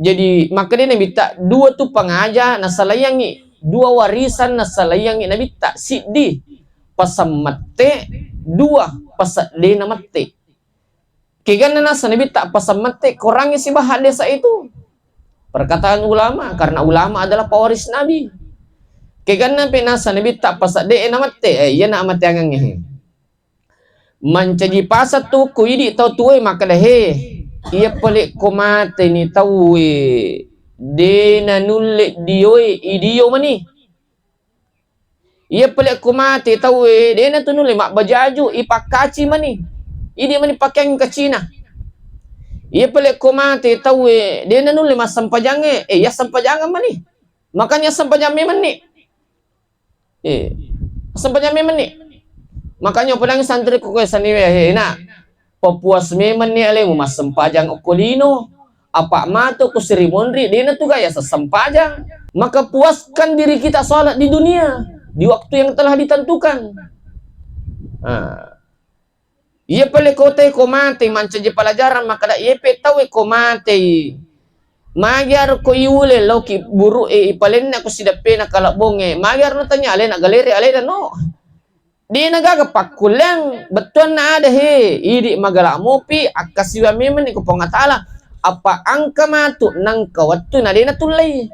Jadi maka dia nabita dua tu pengaja nasalayangi, dua warisan nasalayangi nabita sidi pasamate dua pasade namate. Kigana nasa nabita pasamate kurangi si bahat desa itu. Perkataan ulama, karena ulama adalah pewaris Nabi. Kigana pinasa nabita pasade namate, yan na amate angang mancaji pasat tu kuidi tau tuwe makadahe. Ia pelik komate ni tahu de na nulle dioe idio mani. Ia pelik komate tahu de na tu nulle mak bajaju ipakaci mani. Idi mani pakaian ke Cina. Ia pelik komate tahu de na nulle mas sampajange ya sampajangan mani. Makanya sampajame mani. Sampajame mani. Makanya pedang santri ko saniwe na papuas meman ni alemu mas sempajang okolino apa mato ku serimonri dina tu gaya sesempajang. Maka puaskan diri kita sholat di dunia di waktu yang telah ditentukan. Ia pale kote komate mancaje pelajaran maka da yepe tawe komate magyar ko iule loki buru ipalenna ko sidape na kalabonge magyar no tanya ale na galeri ale no. Di nagagapak kulang betul na ada idi magala mopi akasiwa memen ko pangatala apa angka matu nang kawatu na di natulay